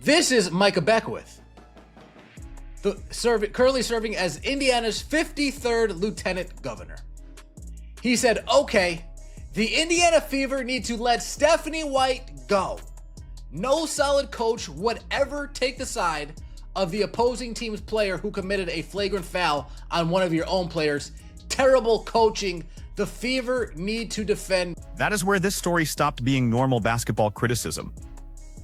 This is Micah Beckwith, currently serving as Indiana's 53rd lieutenant governor. He said, okay, the Indiana Fever need to let Stephanie White go. No solid coach would ever take the side of the opposing team's player who committed a flagrant foul on one of your own players. Terrible coaching. The Fever need to defend. That is where this story stopped being normal basketball criticism.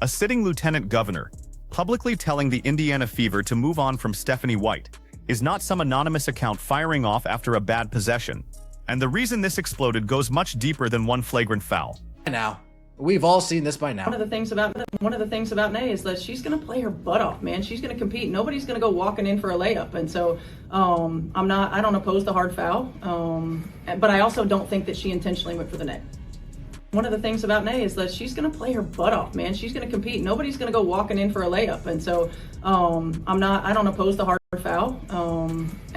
A sitting lieutenant governor publicly telling the Indiana Fever to move on from Stephanie White is not some anonymous account firing off after a bad possession. And the reason this exploded goes much deeper than one flagrant foul. Now, we've all seen this by now. One of the things about Nay is that she's going to play her butt off, man. She's going to compete. Nobody's going to go walking in for a layup. And so I don't oppose the hard foul, but I also don't think that she intentionally went for the net. One of the things about Nay is that she's going to play her butt off, man. She's going to compete. Nobody's going to go walking in for a layup. And so I don't oppose the hard foul,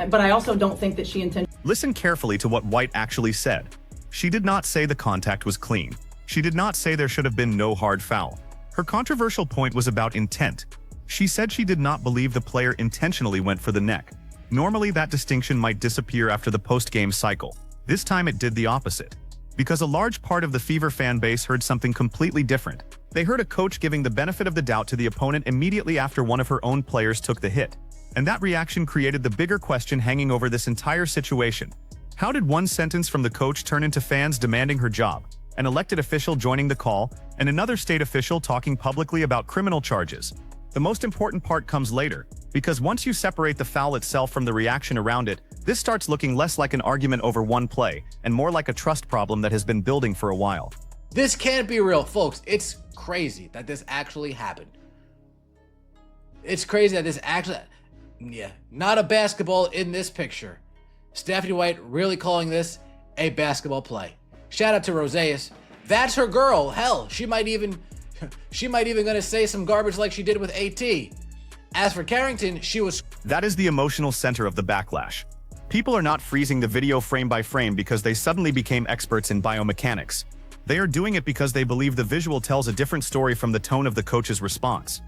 but I also don't think that she intentionally. Listen carefully to what White actually said. She did not say the contact was clean. She did not say there should have been no hard foul. Her controversial point was about intent. She said she did not believe the player intentionally went for the neck. Normally that distinction might disappear after the post-game cycle. This time it did the opposite. Because a large part of the Fever fan base heard something completely different. They heard a coach giving the benefit of the doubt to the opponent immediately after one of her own players took the hit. And that reaction created the bigger question hanging over this entire situation. How did one sentence from the coach turn into fans demanding her job, an elected official joining the call, and another state official talking publicly about criminal charges? The most important part comes later, because once you separate the foul itself from the reaction around it, this starts looking less like an argument over one play, and more like a trust problem that has been building for a while. This can't be real, folks. It's crazy that this actually happened. It's crazy that this actually... Yeah, not a basketball in this picture. Stephanie White really calling this a basketball play. Shout out to Roseus. That's her girl. Hell, she might even gonna say some garbage like she did with AT. As for Carrington, she was... That is the emotional center of the backlash. People are not freezing the video frame by frame because they suddenly became experts in biomechanics. They are doing it because they believe the visual tells a different story from the tone of the coach's response.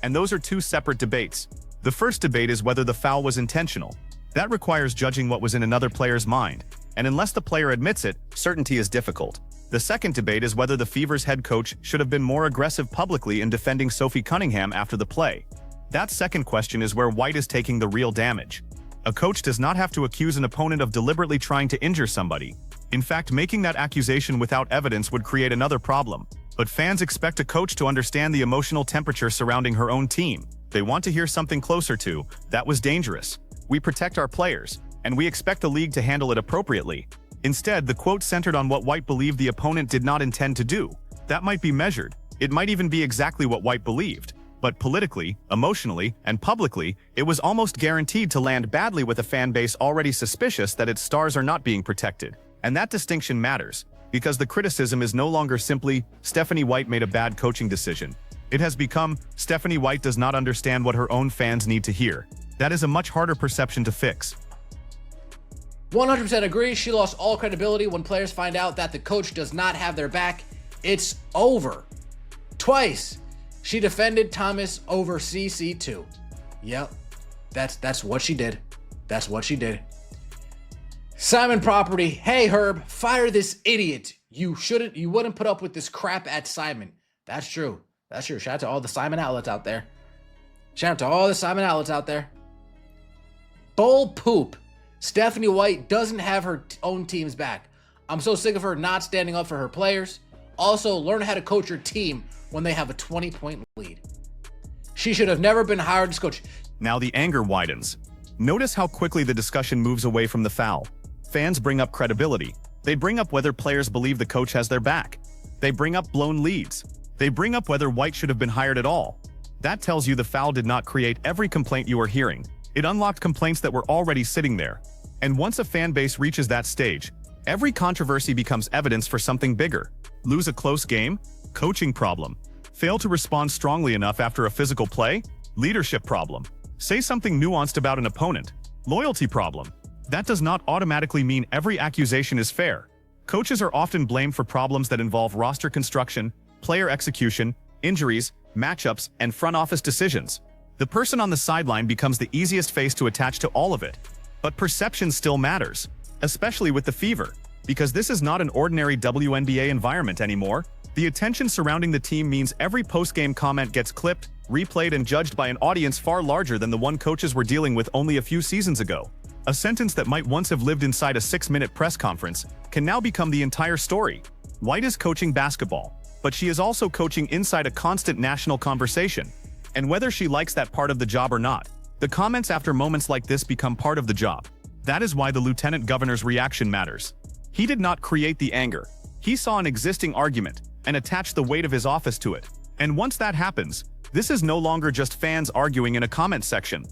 And those are two separate debates. The first debate is whether the foul was intentional. That requires judging what was in another player's mind, and unless the player admits it, certainty is difficult. The second debate is whether the Fever's head coach should have been more aggressive publicly in defending Sophie Cunningham after the play. That second question is where White is taking the real damage. A coach does not have to accuse an opponent of deliberately trying to injure somebody. In fact, making that accusation without evidence would create another problem. But fans expect a coach to understand the emotional temperature surrounding her own team. They want to hear something closer to, "That was dangerous. We protect our players, and we expect the league to handle it appropriately." Instead, the quote centered on what White believed the opponent did not intend to do. That might be measured. It might even be exactly what White believed. But politically, emotionally, and publicly, it was almost guaranteed to land badly with a fan base already suspicious that its stars are not being protected. And that distinction matters, because the criticism is no longer simply, Stephanie White made a bad coaching decision. It has become, Stephanie White does not understand what her own fans need to hear. That is a much harder perception to fix. 100% agree. She lost all credibility when players find out that the coach does not have their back. It's over. Twice, she defended Thomas over CC2. Yep, that's what she did. That's what she did. Simon Property, hey Herb, fire this idiot. You wouldn't put up with this crap at Simon. That's true. That's true. Shout out to all the Simon outlets out there. Shout out to all the Simon outlets out there. Bull poop. Stephanie White doesn't have her own team's back. I'm so sick of her not standing up for her players. Also, learn how to coach your team when they have a 20-point lead. She should have never been hired as coach. Now the anger widens. Notice how quickly the discussion moves away from the foul. Fans bring up credibility. They bring up whether players believe the coach has their back. They bring up blown leads. They bring up whether White should have been hired at all. That tells you the foul did not create every complaint you are hearing. It unlocked complaints that were already sitting there. And once a fan base reaches that stage, every controversy becomes evidence for something bigger. Lose a close game? Coaching problem. Fail to respond strongly enough after a physical play? Leadership problem. Say something nuanced about an opponent? Loyalty problem. That does not automatically mean every accusation is fair. Coaches are often blamed for problems that involve roster construction, player execution, injuries, matchups, and front office decisions. The person on the sideline becomes the easiest face to attach to all of it. But perception still matters, especially with the Fever, because this is not an ordinary WNBA environment anymore. The attention surrounding the team means every post-game comment gets clipped, replayed, and judged by an audience far larger than the one coaches were dealing with only a few seasons ago. A sentence that might once have lived inside a 6-minute press conference can now become the entire story. White is coaching basketball, but she is also coaching inside a constant national conversation. And whether she likes that part of the job or not, the comments after moments like this become part of the job. That is why the lieutenant governor's reaction matters. He did not create the anger. He saw an existing argument and attached the weight of his office to it. And once that happens, this is no longer just fans arguing in a comment section.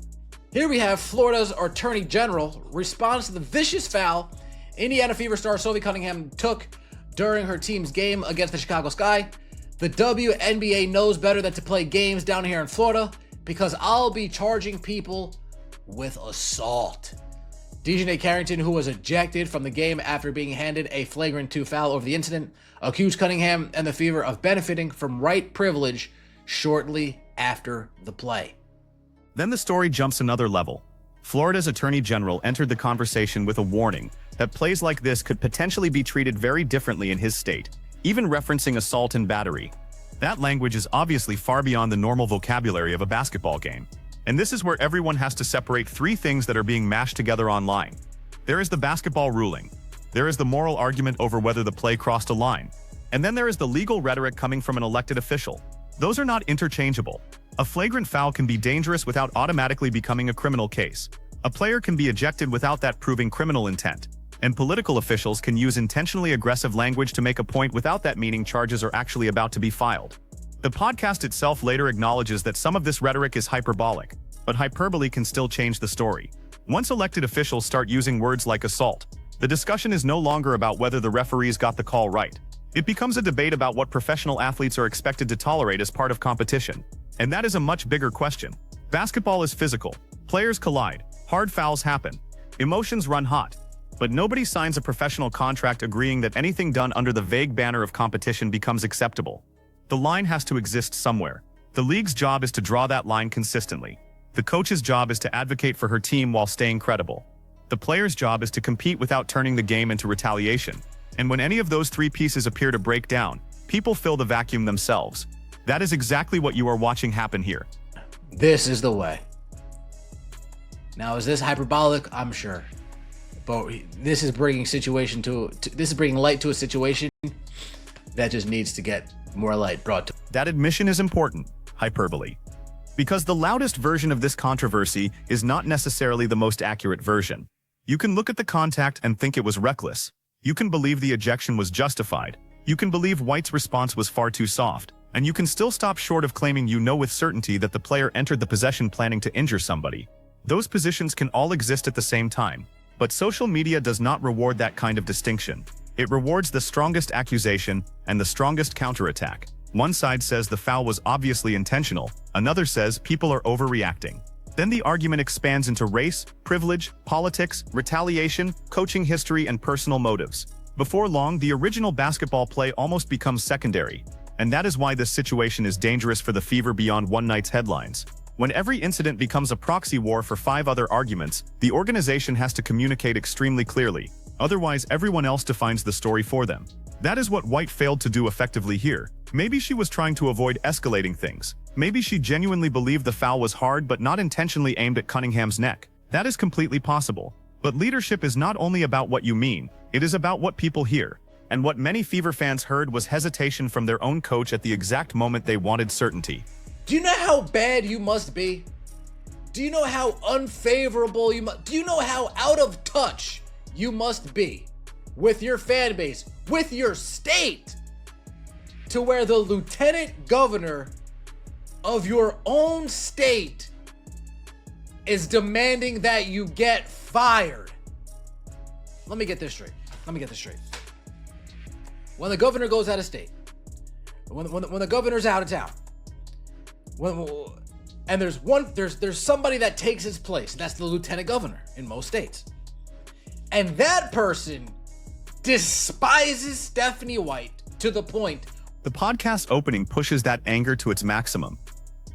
Here we have Florida's Attorney General responds to the vicious foul Indiana Fever star Sophie Cunningham took during her team's game against the Chicago Sky. The WNBA knows better than to play games down here in Florida because I'll be charging people with assault. Dejanay Carrington, who was ejected from the game after being handed a flagrant 2 foul over the incident, accused Cunningham and the Fever of benefiting from white privilege shortly after the play. Then the story jumps another level. Florida's Attorney General entered the conversation with a warning that plays like this could potentially be treated very differently in his state, even referencing assault and battery. That language is obviously far beyond the normal vocabulary of a basketball game. And this is where everyone has to separate 3 things that are being mashed together online. There is the basketball ruling. There is the moral argument over whether the play crossed a line. And then there is the legal rhetoric coming from an elected official. Those are not interchangeable. A flagrant foul can be dangerous without automatically becoming a criminal case. A player can be ejected without that proving criminal intent. And political officials can use intentionally aggressive language to make a point without that meaning charges are actually about to be filed. The podcast itself later acknowledges that some of this rhetoric is hyperbolic, but hyperbole can still change the story. Once elected officials start using words like assault, the discussion is no longer about whether the referees got the call right. It becomes a debate about what professional athletes are expected to tolerate as part of competition. And that is a much bigger question. Basketball is physical. Players collide. Hard fouls happen. Emotions run hot. But nobody signs a professional contract agreeing that anything done under the vague banner of competition becomes acceptable. The line has to exist somewhere. The league's job is to draw that line consistently. The coach's job is to advocate for her team while staying credible. The player's job is to compete without turning the game into retaliation. And when any of those 3 pieces appear to break down, people fill the vacuum themselves. That is exactly what you are watching happen here. This is the way. Now, is this hyperbolic? I'm sure. But this is bringing light to a situation that just needs to get more light brought to. That admission is important, hyperbole. Because the loudest version of this controversy is not necessarily the most accurate version. You can look at the contact and think it was reckless. You can believe the ejection was justified. You can believe White's response was far too soft. And you can still stop short of claiming you know with certainty that the player entered the possession planning to injure somebody. Those positions can all exist at the same time. But social media does not reward that kind of distinction. It rewards the strongest accusation and the strongest counterattack. One side says the foul was obviously intentional, another says people are overreacting. Then the argument expands into race, privilege, politics, retaliation, coaching history, and personal motives. Before long, the original basketball play almost becomes secondary. And that is why this situation is dangerous for the Fever beyond one night's headlines. When every incident becomes a proxy war for 5 other arguments, the organization has to communicate extremely clearly. Otherwise, everyone else defines the story for them. That is what White failed to do effectively here. Maybe she was trying to avoid escalating things. Maybe she genuinely believed the foul was hard but not intentionally aimed at Cunningham's neck. That is completely possible. But leadership is not only about what you mean, it is about what people hear. And what many Fever fans heard was hesitation from their own coach at the exact moment they wanted certainty. Do you know how bad you must be? Do you know how unfavorable do you know how out of touch you must be with your fan base, with your state, to where the lieutenant governor of your own state is demanding that you get fired? Let me get this straight. When the governor goes out of state, when the governor's out of town, and there's somebody that takes his place, that's the lieutenant governor in most states, and that person despises Stephanie White to the point The podcast opening pushes that anger to its maximum.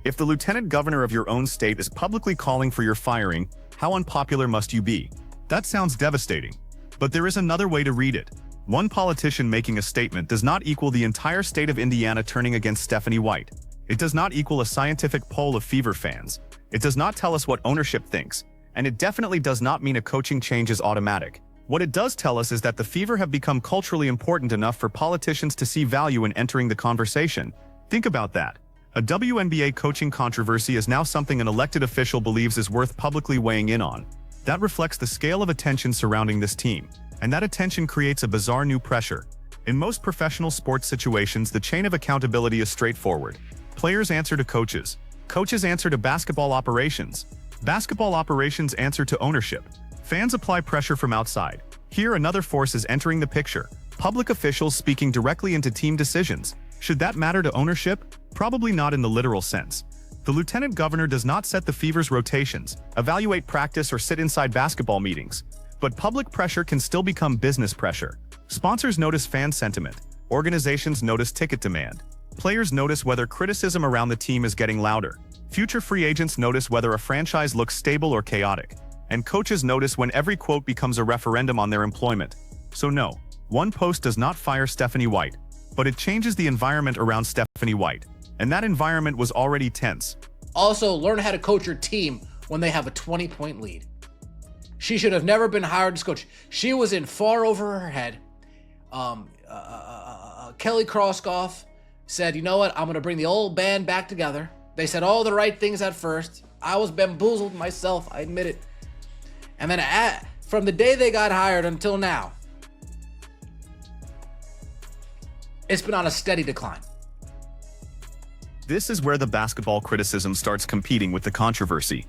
If the lieutenant governor of your own state is publicly calling for your firing, how unpopular must you be? That sounds devastating. But there is another way to read it. One politician making a statement does not equal the entire state of Indiana turning against Stephanie White. It does not equal a scientific poll of Fever fans. It does not tell us what ownership thinks. And it definitely does not mean a coaching change is automatic. What it does tell us is that the Fever have become culturally important enough for politicians to see value in entering the conversation. Think about that. A WNBA coaching controversy is now something an elected official believes is worth publicly weighing in on. That reflects the scale of attention surrounding this team. And that attention creates a bizarre new pressure. In most professional sports situations, the chain of accountability is straightforward. Players answer to coaches. Coaches answer to basketball operations. Basketball operations answer to ownership. Fans apply pressure from outside. Here, another force is entering the picture. Public officials speaking directly into team decisions. Should that matter to ownership? Probably not in the literal sense. The lieutenant governor does not set the Fever's rotations, evaluate practice, or sit inside basketball meetings. But public pressure can still become business pressure. Sponsors notice fan sentiment. Organizations notice ticket demand. Players notice whether criticism around the team is getting louder. Future free agents notice whether a franchise looks stable or chaotic. And coaches notice when every quote becomes a referendum on their employment. So no, one post does not fire Stephanie White, but it changes the environment around Stephanie White. And that environment was already tense. Also, learn how to coach your team when they have a 20-point lead. She should have never been hired as coach. She was in far over her head. Kelly Kroskoff said, you know what, I'm going to bring the old band back together. They said all the right things at first. I was bamboozled myself, I admit it. And then from the day they got hired until now, it's been on a steady decline. This is where the basketball criticism starts competing with the controversy.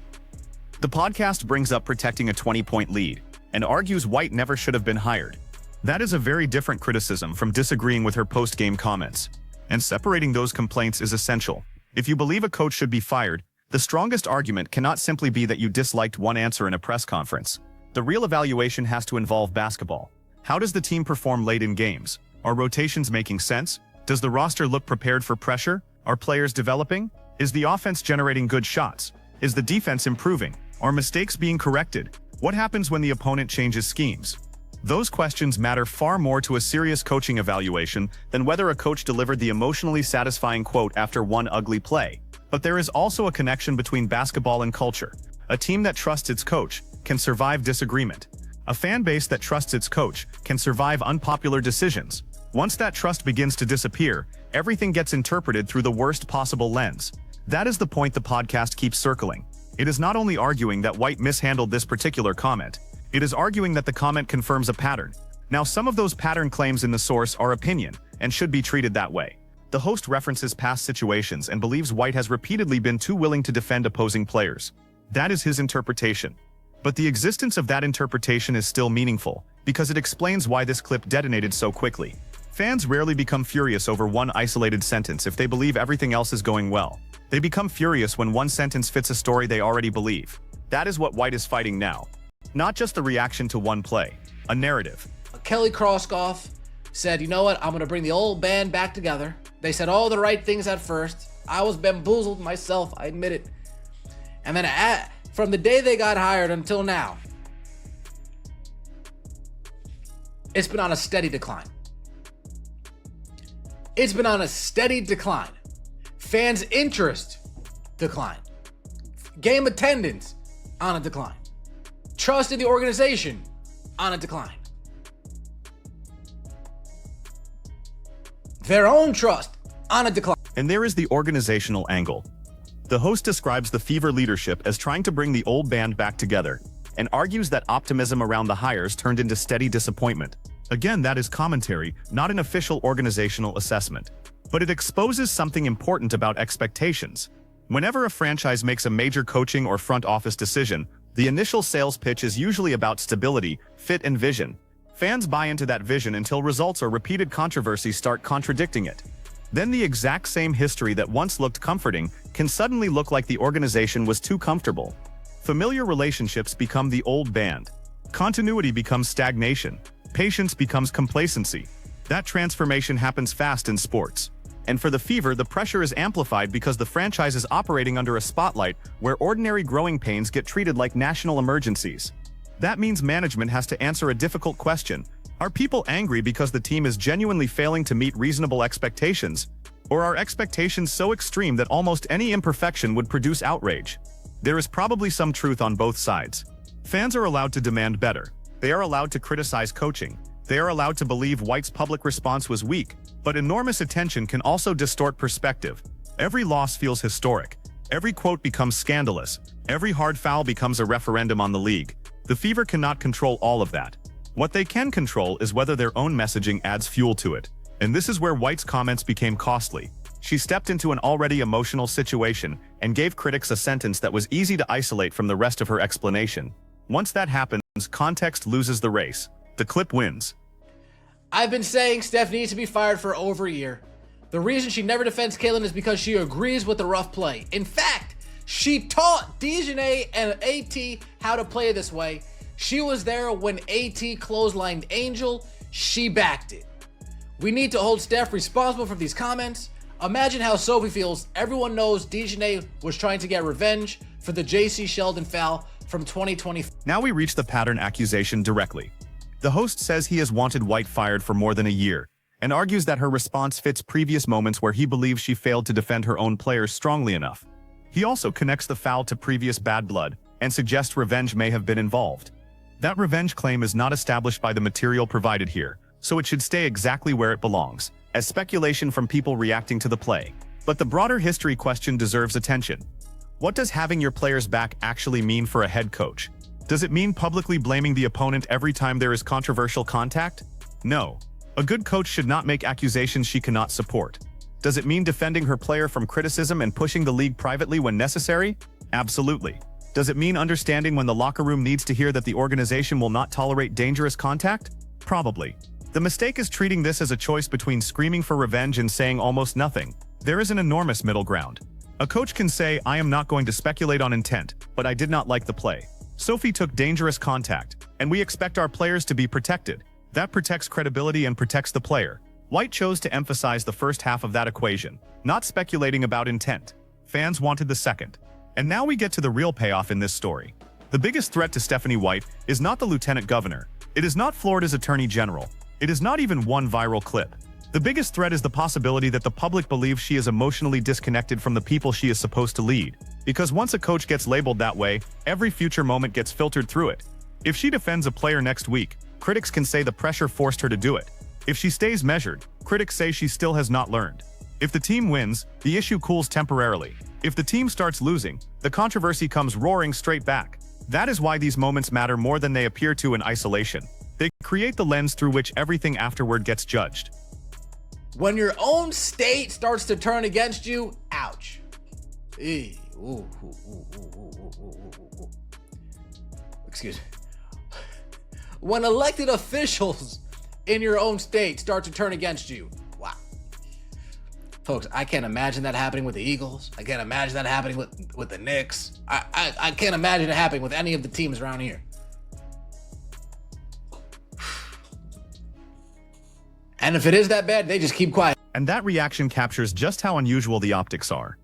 The podcast brings up protecting a 20-point lead and argues White never should have been hired. That is a very different criticism from disagreeing with her post-game comments. And separating those complaints is essential. If you believe a coach should be fired, the strongest argument cannot simply be that you disliked one answer in a press conference. The real evaluation has to involve basketball. How does the team perform late in games? Are rotations making sense? Does the roster look prepared for pressure? Are players developing? Is the offense generating good shots? Is the defense improving? Are mistakes being corrected? What happens when the opponent changes schemes? Those questions matter far more to a serious coaching evaluation than whether a coach delivered the emotionally satisfying quote after one ugly play. But there is also a connection between basketball and culture. A team that trusts its coach can survive disagreement. A fan base that trusts its coach can survive unpopular decisions. Once that trust begins to disappear, everything gets interpreted through the worst possible lens. That is the point the podcast keeps circling. It is not only arguing that White mishandled this particular comment, it is arguing that the comment confirms a pattern. Now, some of those pattern claims in the source are opinion and should be treated that way. The host references past situations and believes White has repeatedly been too willing to defend opposing players. That is his interpretation. But the existence of that interpretation is still meaningful, because it explains why this clip detonated so quickly. Fans rarely become furious over one isolated sentence if they believe everything else is going well. They become furious when one sentence fits a story they already believe. That is what White is fighting now. Not just the reaction to one play, a narrative. Kelly Kroskoff said, you know what, I'm going to bring the old band back together. They said all the right things at first. I was bamboozled myself, I admit it. And then from the day they got hired until now, it's been on a steady decline. It's been on a steady decline. Fans' interest decline. Game attendance on a decline. Trust in the organization on a decline. Their own trust on a decline. And there is the organizational angle. The host describes the Fever leadership as trying to bring the old band back together and argues that optimism around the hires turned into steady disappointment. Again, that is commentary, not an official organizational assessment. But it exposes something important about expectations. Whenever a franchise makes a major coaching or front office decision, the initial sales pitch is usually about stability, fit, and vision. Fans buy into that vision until results or repeated controversies start contradicting it. Then the exact same history that once looked comforting can suddenly look like the organization was too comfortable. Familiar relationships become the old band. Continuity becomes stagnation. Patience becomes complacency. That transformation happens fast in sports. And for the Fever, the pressure is amplified because the franchise is operating under a spotlight where ordinary growing pains get treated like national emergencies. That means management has to answer a difficult question. Are people angry because the team is genuinely failing to meet reasonable expectations? Or are expectations so extreme that almost any imperfection would produce outrage? There is probably some truth on both sides. Fans are allowed to demand better. They are allowed to criticize coaching. They are allowed to believe White's public response was weak, but enormous attention can also distort perspective. Every loss feels historic. Every quote becomes scandalous. Every hard foul becomes a referendum on the league. The Fever cannot control all of that. What they can control is whether their own messaging adds fuel to it. And this is where White's comments became costly. She stepped into an already emotional situation and gave critics a sentence that was easy to isolate from the rest of her explanation. Once that happens, context loses the race. The clip wins. I've been saying Steph needs to be fired for over a year. The reason she never defends Caitlyn is because she agrees with the rough play. In fact, she taught DeJounte and AT how to play this way. She was there when AT clotheslined Angel. She backed it. We need to hold Steph responsible for these comments. Imagine how Sophie feels. Everyone knows DeJounte was trying to get revenge for the JC Sheldon foul from 2020. Now we reach the pattern accusation directly. The host says he has wanted White fired for more than a year, and argues that her response fits previous moments where he believes she failed to defend her own players strongly enough. He also connects the foul to previous bad blood, and suggests revenge may have been involved. That revenge claim is not established by the material provided here, so it should stay exactly where it belongs, as speculation from people reacting to the play. But the broader history question deserves attention. What does having your players back actually mean for a head coach? Does it mean publicly blaming the opponent every time there is controversial contact? No. A good coach should not make accusations she cannot support. Does it mean defending her player from criticism and pushing the league privately when necessary? Absolutely. Does it mean understanding when the locker room needs to hear that the organization will not tolerate dangerous contact? Probably. The mistake is treating this as a choice between screaming for revenge and saying almost nothing. There is an enormous middle ground. A coach can say, I am not going to speculate on intent, but I did not like the play. Sophie took dangerous contact, and we expect our players to be protected. That protects credibility and protects the player. White chose to emphasize the first half of that equation, not speculating about intent. Fans wanted the second. And now we get to the real payoff in this story. The biggest threat to Stephanie White is not the lieutenant governor. It is not Florida's attorney general. It is not even one viral clip. The biggest threat is the possibility that the public believes she is emotionally disconnected from the people she is supposed to lead. Because once a coach gets labeled that way, every future moment gets filtered through it. If she defends a player next week, critics can say the pressure forced her to do it. If she stays measured, critics say she still has not learned. If the team wins, the issue cools temporarily. If the team starts losing, the controversy comes roaring straight back. That is why these moments matter more than they appear to in isolation. They create the lens through which everything afterward gets judged. When your own state starts to turn against you, ouch. Excuse me. When elected officials in your own state start to turn against you, wow. Folks, I can't imagine that happening with the Eagles. I can't imagine that happening with the Knicks. I can't imagine it happening with any of the teams around here. And if it is that bad, they just keep quiet. And that reaction captures just how unusual the optics are.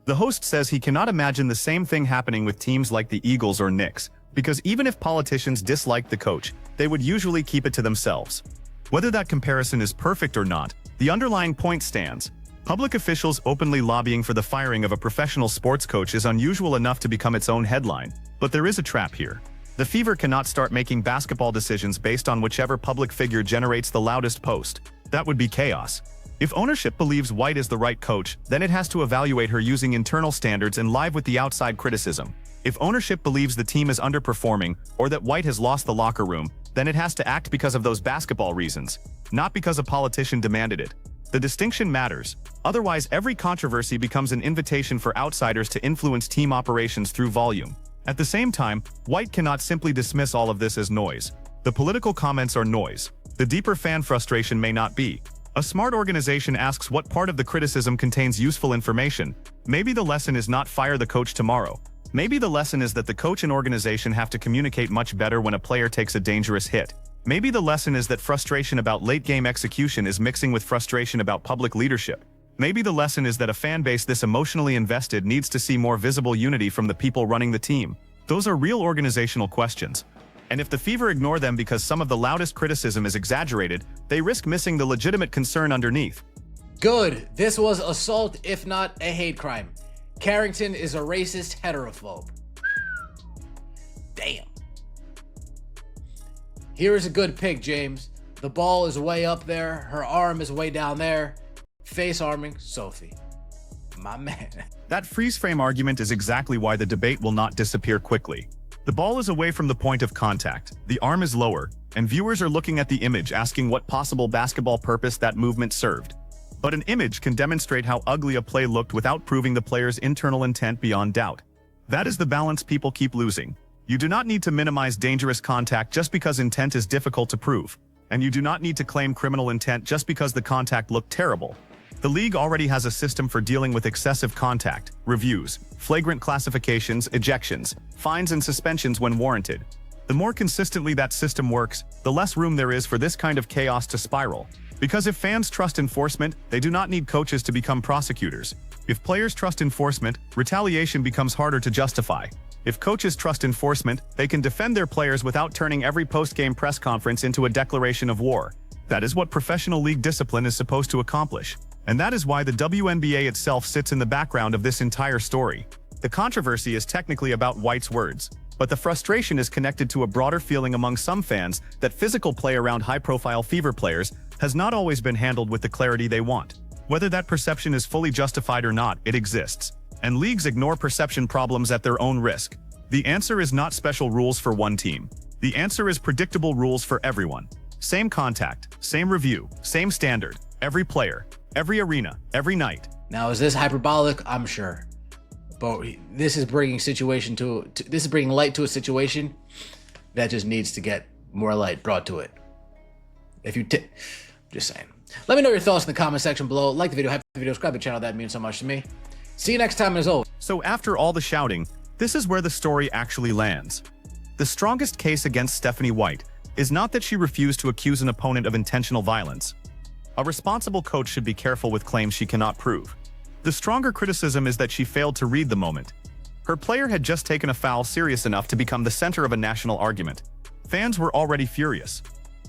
The host says he cannot imagine the same thing happening with teams like the Eagles or Knicks, because even if politicians disliked the coach, they would usually keep it to themselves. Whether that comparison is perfect or not, the underlying point stands. Public officials openly lobbying for the firing of a professional sports coach is unusual enough to become its own headline, but there is a trap here. The Fever cannot start making basketball decisions based on whichever public figure generates the loudest post. That would be chaos. If ownership believes White is the right coach, then it has to evaluate her using internal standards and live with the outside criticism. If ownership believes the team is underperforming or that White has lost the locker room, then it has to act because of those basketball reasons, not because a politician demanded it. The distinction matters. Otherwise, every controversy becomes an invitation for outsiders to influence team operations through volume. At the same time, White cannot simply dismiss all of this as noise. The political comments are noise. The deeper fan frustration may not be. A smart organization asks what part of the criticism contains useful information. Maybe the lesson is not fire the coach tomorrow. Maybe the lesson is that the coach and organization have to communicate much better when a player takes a dangerous hit. Maybe the lesson is that frustration about late-game execution is mixing with frustration about public leadership. Maybe the lesson is that a fan base this emotionally invested needs to see more visible unity from the people running the team. Those are real organizational questions. And if the Fever ignore them because some of the loudest criticism is exaggerated, they risk missing the legitimate concern underneath. Good. This was assault, if not a hate crime. Carrington is a racist heterophobe. Damn. Here is a good pick, James. The ball is way up there. Her arm is way down there. Face arming Sophie. My man. That freeze frame argument is exactly why the debate will not disappear quickly. The ball is away from the point of contact, the arm is lower, and viewers are looking at the image asking what possible basketball purpose that movement served. But an image can demonstrate how ugly a play looked without proving the player's internal intent beyond doubt. That is the balance people keep losing. You do not need to minimize dangerous contact just because intent is difficult to prove, and you do not need to claim criminal intent just because the contact looked terrible. The league already has a system for dealing with excessive contact, reviews, flagrant classifications, ejections, fines and suspensions when warranted. The more consistently that system works, the less room there is for this kind of chaos to spiral. Because if fans trust enforcement, they do not need coaches to become prosecutors. If players trust enforcement, retaliation becomes harder to justify. If coaches trust enforcement, they can defend their players without turning every post-game press conference into a declaration of war. That is what professional league discipline is supposed to accomplish. And that is why the WNBA itself sits in the background of this entire story. The controversy is technically about White's words, but the frustration is connected to a broader feeling among some fans that physical play around high-profile Fever players has not always been handled with the clarity they want. Whether that perception is fully justified or not, it exists. And leagues ignore perception problems at their own risk. The answer is not special rules for one team. The answer is predictable rules for everyone. Same contact, same review, same standard, every player, every arena, every night. Now, is this hyperbolic? I'm sure. But this is bringing light to a situation that just needs to get more light brought to it. Just saying. Let me know your thoughts in the comment section below. Like the video, hype the video, subscribe to the channel. That means so much to me. See you next time, as always. So after all the shouting, this is where the story actually lands. The strongest case against Stephanie White is not that she refused to accuse an opponent of intentional violence. A responsible coach should be careful with claims she cannot prove. The stronger criticism is that she failed to read the moment. Her player had just taken a foul serious enough to become the center of a national argument. Fans were already furious.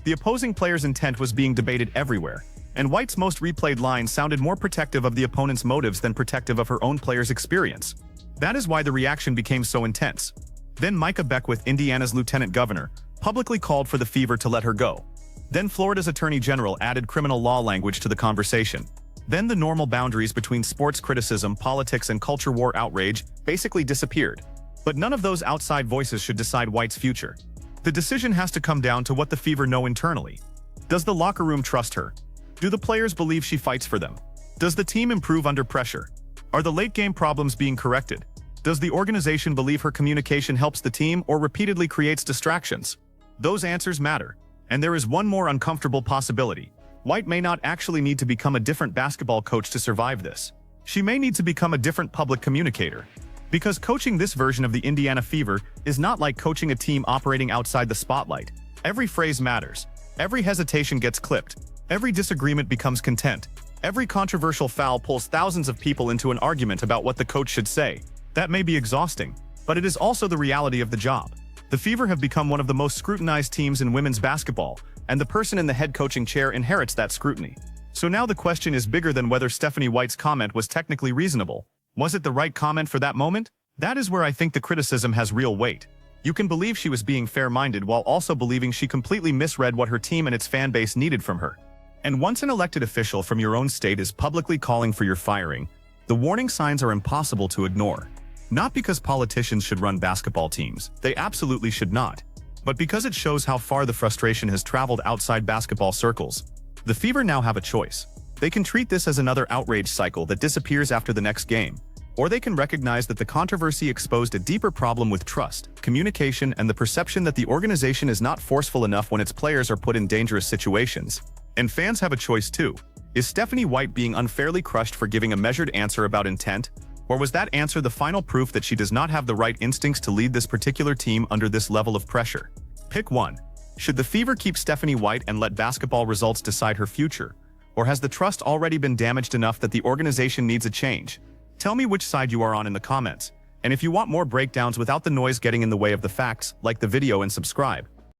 The opposing player's intent was being debated everywhere, and White's most replayed line sounded more protective of the opponent's motives than protective of her own player's experience. That is why the reaction became so intense. Then Micah Beckwith, Indiana's lieutenant governor, publicly called for the Fever to let her go. Then Florida's attorney general added criminal law language to the conversation. Then the normal boundaries between sports criticism, politics, and culture war outrage basically disappeared. But none of those outside voices should decide White's future. The decision has to come down to what the Fever know internally. Does the locker room trust her? Do the players believe she fights for them? Does the team improve under pressure? Are the late-game problems being corrected? Does the organization believe her communication helps the team or repeatedly creates distractions? Those answers matter. And there is one more uncomfortable possibility. White may not actually need to become a different basketball coach to survive this. She may need to become a different public communicator. Because coaching this version of the Indiana Fever is not like coaching a team operating outside the spotlight. Every phrase matters. Every hesitation gets clipped. Every disagreement becomes content. Every controversial foul pulls thousands of people into an argument about what the coach should say. That may be exhausting, but it is also the reality of the job. The Fever have become one of the most scrutinized teams in women's basketball, and the person in the head coaching chair inherits that scrutiny. So now the question is bigger than whether Stephanie White's comment was technically reasonable. Was it the right comment for that moment? That is where I think the criticism has real weight. You can believe she was being fair-minded while also believing she completely misread what her team and its fan base needed from her. And once an elected official from your own state is publicly calling for your firing, the warning signs are impossible to ignore. Not because politicians should run basketball teams, they absolutely should not, but because it shows how far the frustration has traveled outside basketball circles. The Fever now have a choice. They can treat this as another outrage cycle that disappears after the next game, or they can recognize that the controversy exposed a deeper problem with trust, communication, and the perception that the organization is not forceful enough when its players are put in dangerous situations. And fans have a choice too. Is Stephanie White being unfairly crushed for giving a measured answer about intent? Or was that answer the final proof that she does not have the right instincts to lead this particular team under this level of pressure? Pick one. Should the Fever keep Stephanie White and let basketball results decide her future? Or has the trust already been damaged enough that the organization needs a change? Tell me which side you are on in the comments. And if you want more breakdowns without the noise getting in the way of the facts, like the video and subscribe.